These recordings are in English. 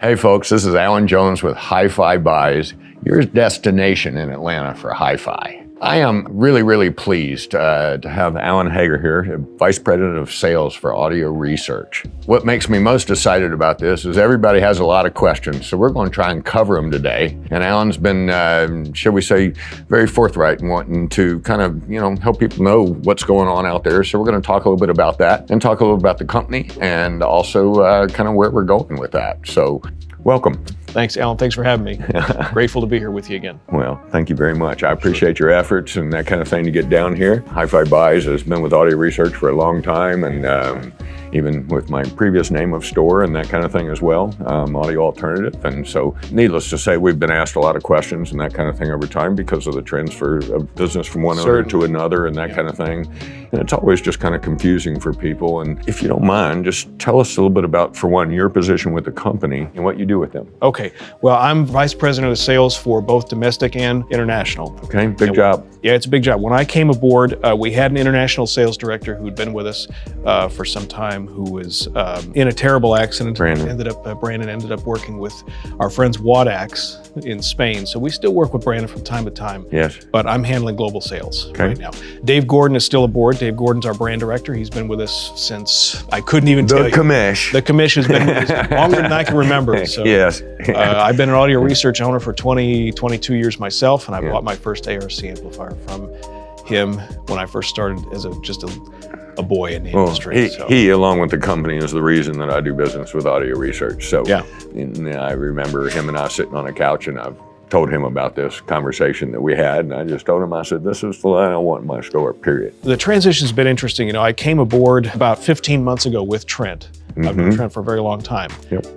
Hey folks, this is Alan Jones with HiFi Buys, your destination in Atlanta for hi-fi. I am really pleased to have Allan Haggar here, Vice President of Sales for Audio Research. What makes me most excited about this is everybody has a lot of questions, so we're going to try and cover them today. And Allan's been, shall we say, very forthright in wanting to kind of, help people know what's going on out there. So we're going to talk a little bit about that and talk a little about the company and also kind of where we're going with that. So welcome. Thanks, Alan. Thanks for having me. Grateful to be here with you again. Well, thank you very much. I appreciate your efforts and that kind of thing to get down here. HiFi Buys has been with Audio Research for a long time, and even with my previous name of store and that kind of thing as well, Audio Alternative. And so needless to say, we've been asked a lot of questions and that kind of thing over time because of the transfer of business from one owner to another and that kind of thing. And it's always just kind of confusing for people. And if you don't mind, just tell us a little bit about, for one, your position with the company and what you do with them. Okay. Well, I'm Vice President of Sales for both domestic and international. Okay, big job. Yeah, it's a big job. When I came aboard, we had an international sales director who'd been with us for some time, who was in a terrible accident. Brandon ended up working with our friends Wadax in Spain. So we still work with Brandon from time to time. Yes. But I'm handling global sales right now. Dave Gordon is still aboard. Dave Gordon's our brand director. He's been with us since, I couldn't even tell you. The commish has been with us longer than I can remember. So, yes. I've been an audio research owner for 22 years myself, and I bought my first ARC amplifier from him when I first started as just a boy in the industry. He, along with the company, is the reason that I do business with Audio Research. So I remember him and I sitting on a couch, and I've told him about this conversation that we had, and I just told him, I said, this is what I want in my store, period. The transition's been interesting. I came aboard about 15 months ago with Trent. I've known Trent for a very long time.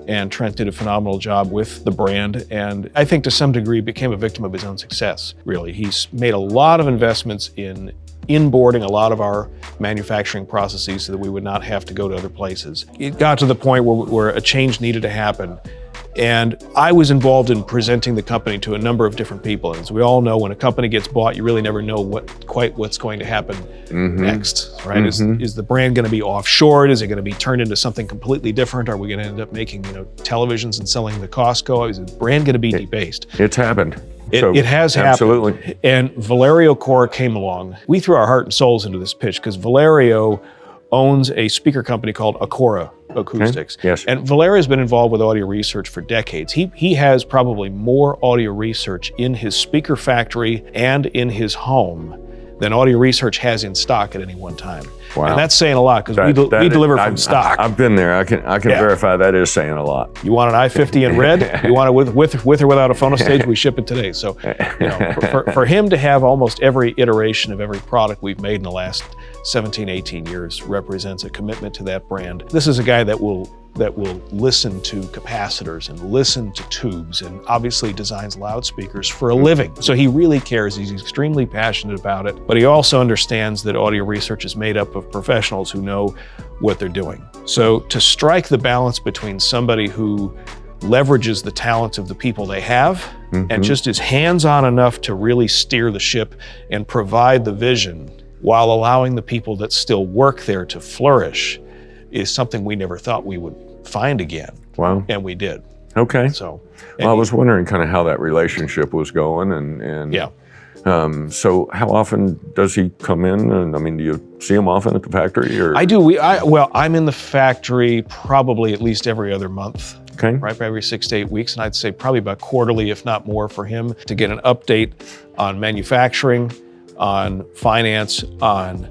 And Trent did a phenomenal job with the brand, and I think to some degree became a victim of his own success, really. He's made a lot of investments in inboarding a lot of our manufacturing processes so that we would not have to go to other places. It got to the point where a change needed to happen. And I was involved in presenting the company to a number of different people. And as we all know, when a company gets bought, you really never know what's going to happen next, right? Is the brand going to be offshored? Is it going to be turned into something completely different? Are we going to end up making televisions and selling to Costco? Is the brand going to be debased? It's happened. It has happened. Absolutely. And Valerio Cora came along. We threw our heart and souls into this pitch because Valerio owns a speaker company called Cora Acoustics. Yes. And Valerio's been involved with audio research for decades. He has probably more audio research in his speaker factory and in his home than Audio Research has in stock at any one time. Wow. And that's saying a lot because we deliver from stock. I've been there. I can verify that is saying a lot. You want an i50 in red? You want it with or without a phonostage? We ship it today. So for him to have almost every iteration of every product we've made in the last 17, 18 years represents a commitment to that brand. This is a guy that will listen to capacitors and listen to tubes and obviously designs loudspeakers for a living. So he really cares. He's extremely passionate about it, but he also understands that audio research is made up of professionals who know what they're doing. So to strike the balance between somebody who leverages the talents of the people they have and just is hands-on enough to really steer the ship and provide the vision while allowing the people that still work there to flourish is something we never thought we would find again. Wow. And we did. Okay. So I was wondering kind of how that relationship was going and so how often does he come in? And I mean, do you see him often at the factory? Or? I do. Well, I'm in the factory probably at least every other month. Okay. Right, every 6 to 8 weeks. And I'd say probably about quarterly, if not more, for him to get an update on manufacturing, on finance, on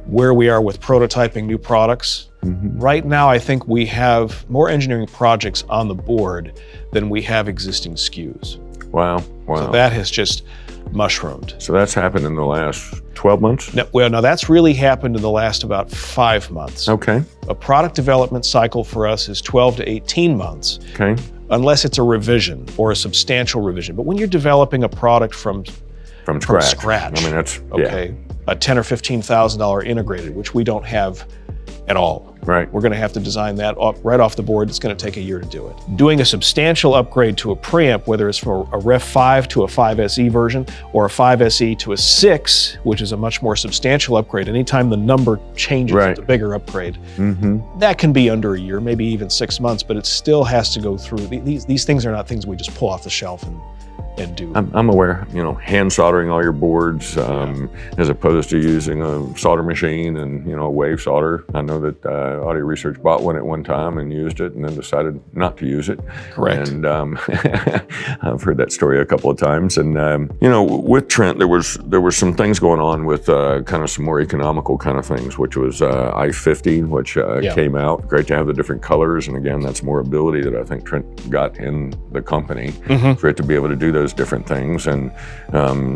where we are with prototyping new products. Right now, I think we have more engineering projects on the board than we have existing SKUs. Wow. So that has just mushroomed. So that's happened in the last 12 months? No, that's really happened in the last about 5 months. Okay. A product development cycle for us is 12 to 18 months. Okay. Unless it's a revision or a substantial revision. But when you're developing a product from scratch. I mean, that's okay. A $10,000 or $15,000 integrated, which we don't have at all. Right. We're going to have to design that right off the board. It's going to take a year to do it. Doing a substantial upgrade to a preamp, whether it's from a Ref 5 to a 5SE version or a 5SE to a 6, which is a much more substantial upgrade. Anytime the number changes, it's a bigger upgrade. That can be under a year, maybe even 6 months, but it still has to go through. These things are not things we just pull off the shelf and do. I'm aware, hand soldering all your boards as opposed to using a solder machine and, a wave solder. I know that Audio Research bought one at one time and used it and then decided not to use it. Correct. And I've heard that story a couple of times. And, with Trent, there were some things going on with kind of some more economical kind of things, which was I-50, which came out. Great to have the different colors. And again, that's more ability that I think Trent got in the company for it to be able to do those different things. And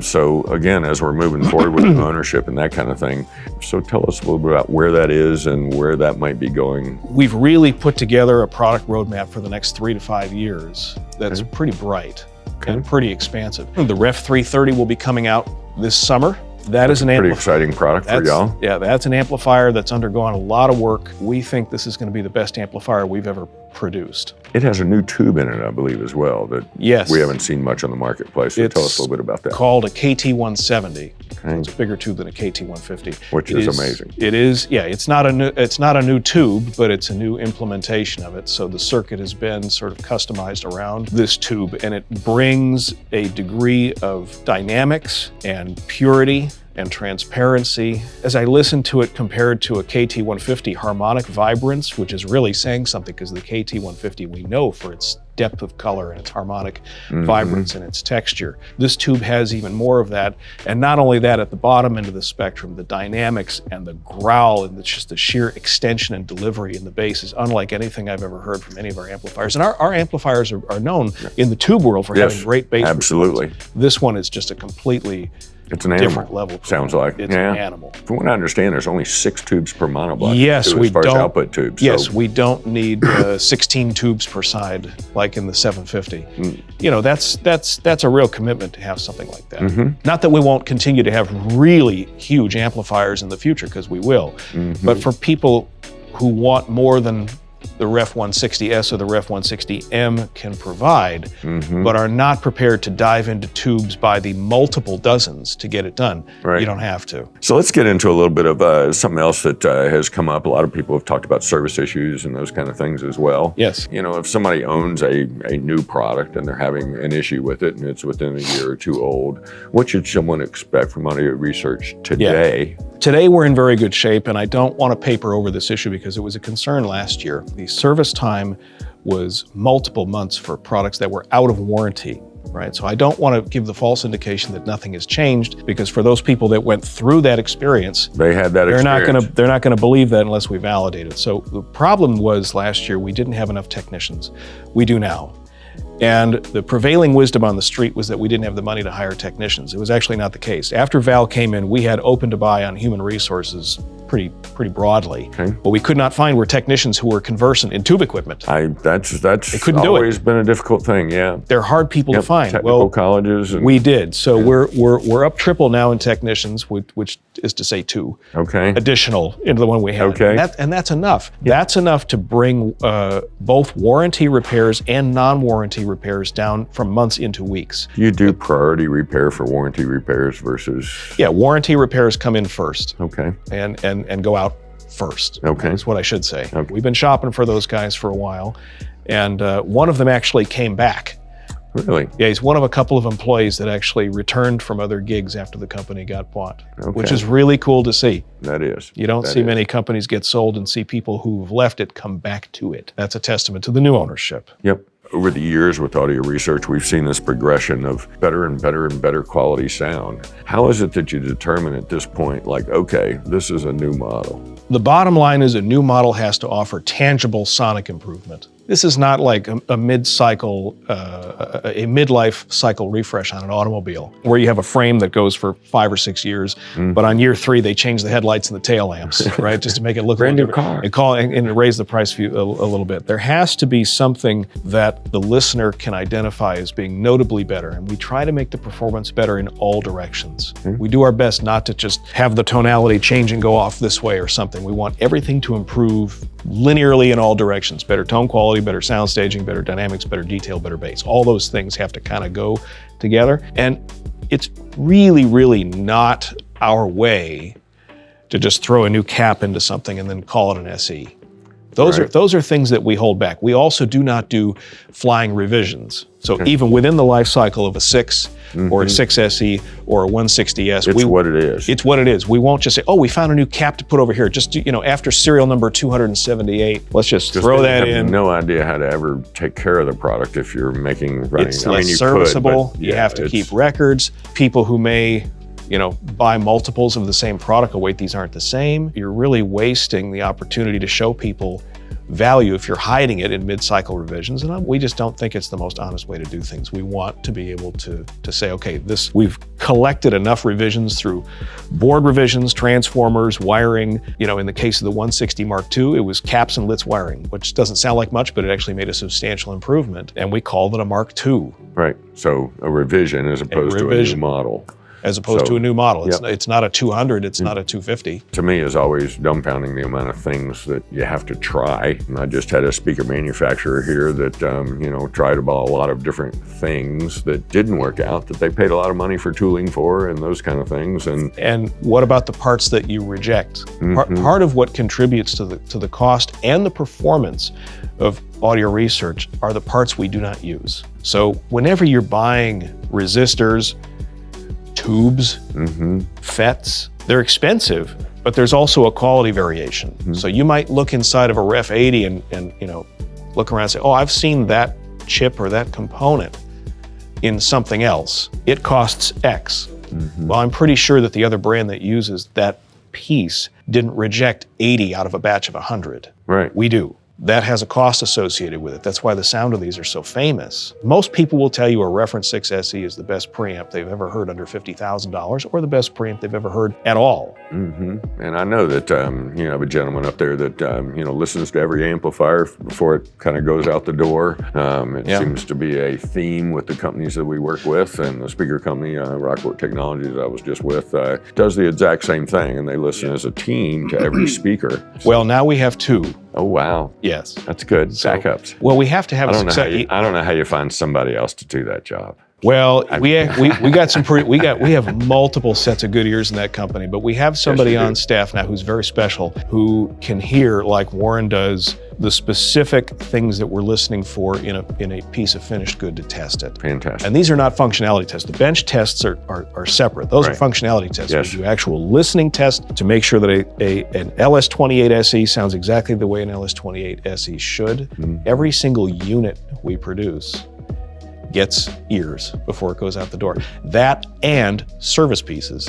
so again, as we're moving forward with ownership and that kind of thing, so tell us a little bit about where that is and where that might be going. We've really put together a product roadmap for the next 3 to 5 years that's pretty bright and pretty expansive. The Ref 330 will be coming out this summer. That's a pretty exciting product for y'all. Yeah, that's an amplifier that's undergone a lot of work. We think this is going to be the best amplifier we've ever produced. It has a new tube in it, I believe, as well, that we haven't seen much on the marketplace. So tell us a little bit about that. It's called a KT170. It's a bigger tube than a KT150. Which is amazing. It is, it's not a new tube, but it's a new implementation of it. So the circuit has been sort of customized around this tube, and it brings a degree of dynamics and purity and transparency. As I listen to it compared to a KT150 harmonic vibrance, which is really saying something because the KT150 we know for its depth of color and its harmonic vibrance and its texture. This tube has even more of that. And not only that, at the bottom end of the spectrum, the dynamics and the growl and just the sheer extension and delivery in the bass is unlike anything I've ever heard from any of our amplifiers. And our amplifiers are known in the tube world for having great bass. Absolutely. This one is just a completely different level. Sounds like. It's an animal. From what I understand, there's only 6 tubes per monoblock. Yes, as far as output tubes. Yes, we don't need 16 tubes per side like in the 750. That's a real commitment to have something like that. Not that we won't continue to have really huge amplifiers in the future, because we will. But for people who want more than the Ref 160S or the Ref 160M can provide, but are not prepared to dive into tubes by the multiple dozens to get it done. You don't have to. So let's get into a little bit of something else that has come up. A lot of people have talked about service issues and those kind of things as well. Yes. If somebody owns a new product and they're having an issue with it and it's within a year or two old, what should someone expect from Audio Research today? Today we're in very good shape, and I don't want to paper over this issue because it was a concern last year. The service time was multiple months for products that were out of warranty, right? So I don't want to give the false indication that nothing has changed, because for those people that went through that experience, they had that experience. They're not going to believe that unless we validate it. So the problem was last year we didn't have enough technicians. We do now. And the prevailing wisdom on the street was that we didn't have the money to hire technicians. It was actually not the case. After Val came in, we had open to buy on human resources pretty broadly. But we could not find technicians who were conversant in tube equipment. That's always been a difficult thing, They're hard people to find. Technical colleges. We did. So we're up triple now in technicians, which is to say 2 additional into the one we have. And that's enough. That's enough to bring both warranty repairs and non-warranty repairs down from months into weeks. You do priority repair for warranty repairs versus? Yeah, warranty repairs come in first. Okay. And go out first. Okay. That's what I should say. We've been shopping for those guys for a while, and one of them actually came back. Really? Yeah, he's one of a couple of employees that actually returned from other gigs after the company got bought, which is really cool to see. That is. You don't see many companies get sold and see people who've left it come back to it. That's a testament to the new ownership. Yep. Over the years with Audio Research, we've seen this progression of better and better and better quality sound. How is it that you determine at this point, like, okay, this is a new model? The bottom line is a new model has to offer tangible sonic improvement. This is not like a mid-cycle, a midlife cycle refresh on an automobile, where you have a frame that goes for 5 or 6 years, but on year 3 they change the headlights and the tail lamps, right, just to make it look brand new car, and raise the price a little bit. There has to be something that the listener can identify as being notably better, and we try to make the performance better in all directions. We do our best not to just have the tonality change and go off this way or something. We want everything to improve linearly in all directions. Better tone quality, better sound staging, better dynamics, better detail, better bass. All those things have to kind of go together. And it's really, really not our way to just throw a new cap into something and then call it an SE. Those are things that we hold back. We also do not do flying revisions. So even within the life cycle of a 6 or a 6 SE or a 160S, it's what it is. It's what it is. We won't just say, oh, we found a new cap to put over here. Just, after serial number 278, let's just throw that in. You have no idea how to ever take care of the product if you're making running. It's less serviceable. You have to keep records. People who may buy multiples of the same product, oh wait, these aren't the same. You're really wasting the opportunity to show people value if you're hiding it in mid-cycle revisions. And we just don't think it's the most honest way to do things. We want to be able to say, okay, we've collected enough revisions through board revisions, transformers, wiring. In the case of the 160 Mark II, it was caps and lits wiring, which doesn't sound like much, but it actually made a substantial improvement. And we called it a Mark II. Right, so a revision as opposed to a new model. As opposed to a new model. It's not a 200, it's not a 250. To me, is always dumbfounding the amount of things that you have to try. And I just had a speaker manufacturer here that, tried about a lot of different things that didn't work out, that they paid a lot of money for tooling for and those kind of things. And what about the parts that you reject? Part of what contributes to the cost and the performance of audio research are the parts we do not use. So whenever you're buying resistors, tubes, FETs, they're expensive, but there's also a quality variation. So you might look inside of a Ref 80 and look around and say, oh, I've seen that chip or that component in something else. It costs X. Well, I'm pretty sure that the other brand that uses that piece didn't reject 80 out of a batch of 100. Right. We do. That has a cost associated with it. That's why the sound of these are so famous. Most people will tell you a Reference 6 SE is the best preamp they've ever heard under $50,000 or the best preamp they've ever heard at all. And I know that you have a gentleman up there that listens to every amplifier before it kind of goes out the door. It seems to be a theme with the companies that we work with, and the speaker company, Rockport Technologies, I was just with, does the exact same thing, and they listen as a team to every speaker. Well, now we have 2. Oh, wow. Yes. That's good. Backups. Well, we have to have I don't know how you find somebody else to do that job. Well, we have multiple sets of good ears in that company, but we have somebody on staff now who's very special, who can hear, like Warren does, the specific things that we're listening for in a piece of finished good to test it. Fantastic. And these are not functionality tests. The bench tests are separate. Those are functionality tests. Yes. We do actual listening tests to make sure that an LS28 SE sounds exactly the way an LS28 SE should. Every single unit we produce gets ears before it goes out the door. That and service pieces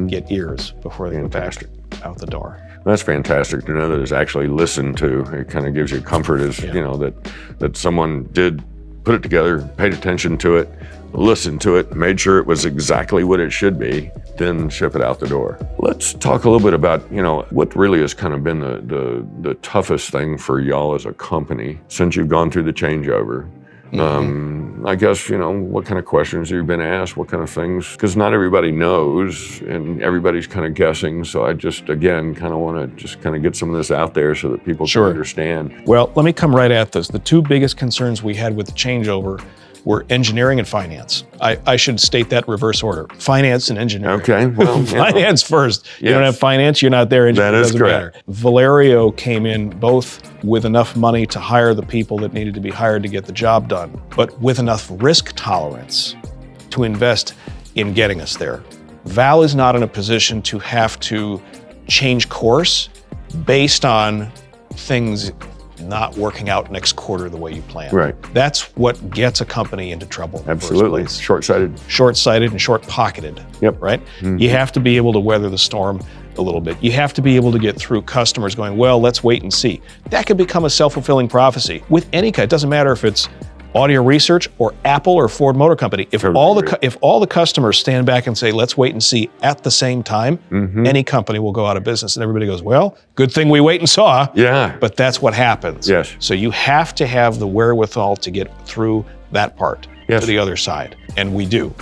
get ears before they go back out the door. That's fantastic to know that it's actually listened to. It kind of gives you comfort as, that someone did put it together, paid attention to it, listened to it, made sure it was exactly what it should be, then ship it out the door. Let's talk a little bit about, what really has kind of been the toughest thing for y'all as a company since you've gone through the changeover. I guess, what kind of questions have you been asked? What kind of things? Because not everybody knows and everybody's kind of guessing. So I just, again, kind of want to just kind of get some of this out there so that people can understand. Well, let me come right at this. The 2 biggest concerns we had with the changeover were engineering and finance. I should state that in reverse order. Finance and engineering. Okay, well. Finance first. Yes. You don't have finance, you're not there. Engineering that is correct. Matter. Valerio came in both with enough money to hire the people that needed to be hired to get the job done, but with enough risk tolerance to invest in getting us there. Val is not in a position to have to change course based on things not working out next quarter the way you plan. Right. That's what gets a company into trouble. Absolutely. Short-sighted. Short-sighted and short-pocketed. Yep. Right? You have to be able to weather the storm a little bit. You have to be able to get through customers going, well, let's wait and see. That could become a self-fulfilling prophecy with any kind. It doesn't matter if it's audio research or Apple or Ford Motor Company. If all the customers stand back and say, let's wait and see at the same time, any company will go out of business. And everybody goes, well, good thing we wait and saw. Yeah. But that's what happens. Yes. So you have to have the wherewithal to get through that part to the other side. And we do.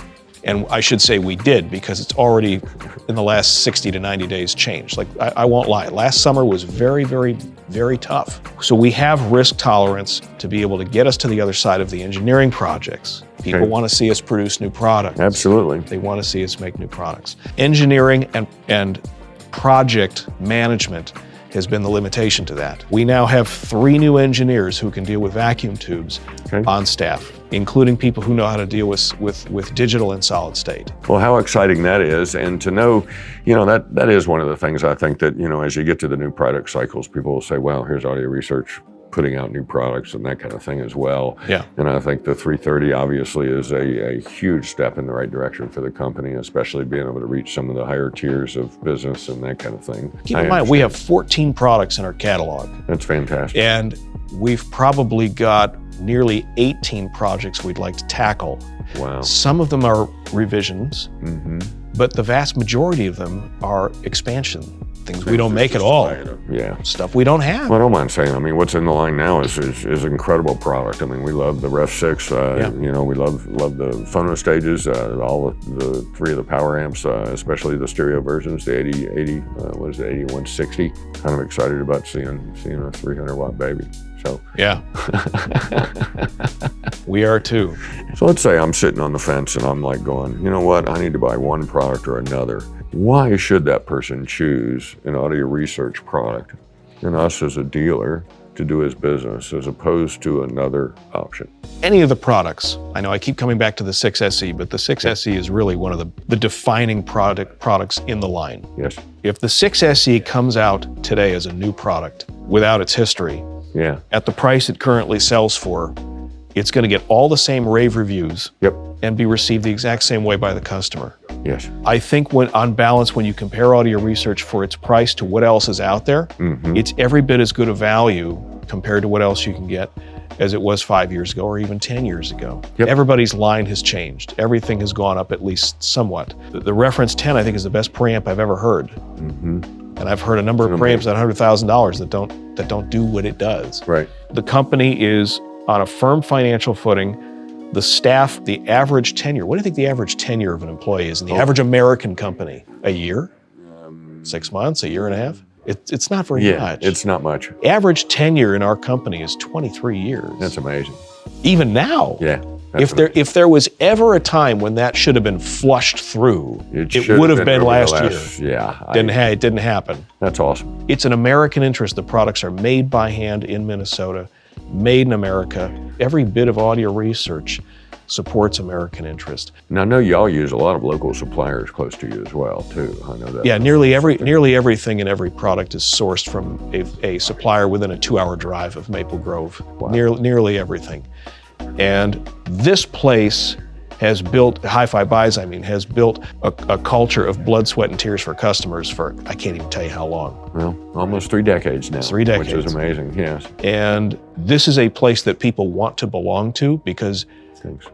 And I should say we did, because it's already in the last 60 to 90 days changed. Like, I won't lie, last summer was very, very, very tough. So we have risk tolerance to be able to get us to the other side of the engineering projects. People want to see us produce new products. Absolutely. They want to see us make new products. Engineering and project management has been the limitation to that. We now have 3 new engineers who can deal with vacuum tubes on staff, including people who know how to deal with digital and solid state. Well, how exciting that is. And to know, that is one of the things I think that, as you get to the new product cycles, people will say, well, here's Audio Research putting out new products and that kind of thing as well. Yeah. And I think the 330 obviously is a huge step in the right direction for the company, especially being able to reach some of the higher tiers of business and that kind of thing. Keep in mind, we have 14 products in our catalog. That's fantastic. And we've probably got nearly 18 projects we'd like to tackle. Wow. Some of them are revisions, but the vast majority of them are expansion. Things we don't make at all. Yeah. Stuff we don't have. Well, I don't mind saying, what's in the line now is incredible product. We love the Ref 6, we love the phono stages, all the 3 of the power amps, especially the stereo versions, the 8160. Kind of excited about seeing a 300 watt baby. So yeah, we are too. So let's say I'm sitting on the fence and I'm like going, you know what, I need to buy one product or another. Why should that person choose an Audio Research product and us as a dealer to do his business as opposed to another option? Any of the products, I know I keep coming back to the 6SE, but the 6SE is really one of the defining products in the line. Yes. If the 6SE comes out today as a new product without its history, at the price it currently sells for, it's going to get all the same rave reviews and be received the exact same way by the customer. Yes. I think on balance, when you compare Audio Research for its price to what else is out there, it's every bit as good a value compared to what else you can get as it was 5 years ago or even 10 years ago. Everybody's line has changed. Everything has gone up at least somewhat. The Reference 10, I think, is the best preamp I've ever heard. And I've heard a number of preamps at $100,000 that don't do what it does. Right. The company is on a firm financial footing. The staff, the average tenure, what do you think the average tenure of an employee is in the average American company? A year? 6 months? A year and a half? It's not very much. It's not much. Average tenure in our company is 23 years. That's amazing. Even now. Yeah. If there was ever a time when that should have been flushed through, it would have been last year. Yeah. It didn't happen. That's awesome. It's an American interest. The products are made by hand in Minnesota, made in America. Every bit of Audio Research supports American interest. Now, I know y'all use a lot of local suppliers close to you as well, too. I know that. Yeah, nearly everything in every product is sourced from a supplier within a 2-hour drive of Maple Grove. Wow. Nearly everything. And this place has built, HiFi Buys, has built a culture of blood, sweat, and tears for customers for, I can't even tell you how long. Well, almost 3 decades now. It's 3 decades. Which is amazing, yes. And this is a place that people want to belong to because Thanks.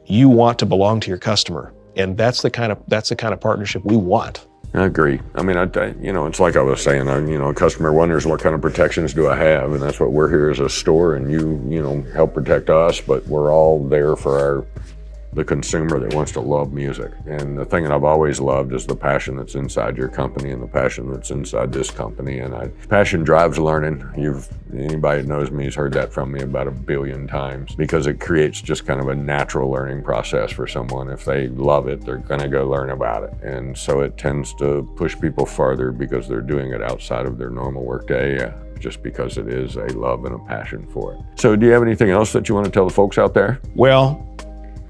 You want to belong to your customer. And that's the kind of partnership we want. I agree. It's like I was saying, a customer wonders what kind of protections do I have, and that's what we're here as a store, and you help protect us, but we're all there for the consumer that wants to love music. And the thing that I've always loved is the passion that's inside your company and the passion that's inside this company. And passion drives learning. Anybody that knows me has heard that from me about 1 billion times, because it creates just kind of a natural learning process for someone. If they love it, they're gonna go learn about it. And so it tends to push people farther because they're doing it outside of their normal workday, just because it is a love and a passion for it. So do you have anything else that you want to tell the folks out there? Well,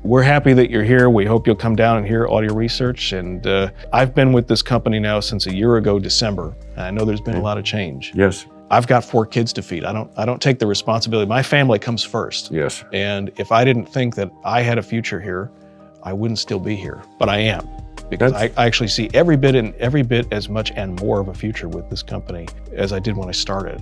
we're happy that you're here. We hope you'll come down and hear Audio Research. And I've been with this company now since a year ago, December. I know there's been a lot of change. Yes. I've got 4 kids to feed. I don't take the responsibility. My family comes first. Yes. And if I didn't think that I had a future here, I wouldn't still be here. But I am, because I actually see every bit as much and more of a future with this company as I did when I started.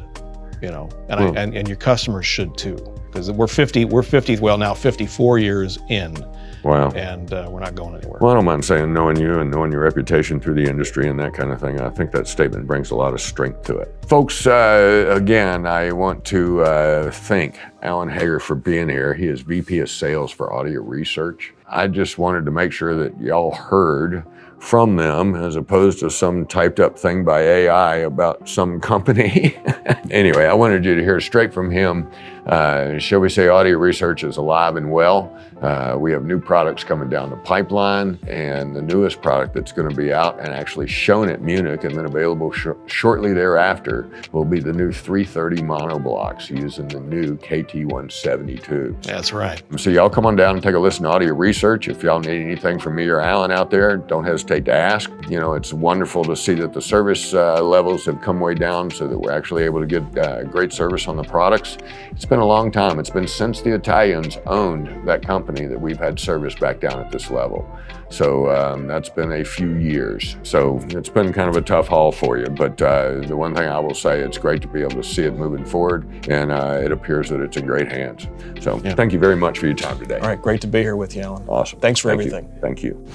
And your customers should too. Because we're 54 years in. Wow. And we're not going anywhere. Well, I don't mind saying, knowing you and knowing your reputation through the industry and that kind of thing, I think that statement brings a lot of strength to it. Folks, again, I want to thank Allan Haggar for being here. He is VP of Sales for Audio Research. I just wanted to make sure that y'all heard from them as opposed to some typed up thing by AI about some company. Anyway, I wanted you to hear straight from him. Shall we say audio research is alive and well. We have new products coming down the pipeline, and the newest product that's going to be out and actually shown at Munich and then available shortly thereafter will be the new 330 monoblocks using the new KT172. That's right. So y'all come on down and take a listen to audio research. If y'all need anything from me or Allan out there, don't hesitate to ask. You know, it's wonderful to see that the service levels have come way down so that we're actually able to get great service on the products. It's been a long time. It's been since the Italians owned that company that we've had service back down at this level. So that's been a few years. So it's been kind of a tough haul for you, but the one thing I will say, it's great to be able to see it moving forward, and it appears that it's in great hands. So Thank you very much for your time today. All right, great to be here with you, Allan. Awesome. Thanks for Thank everything. You. Thank you.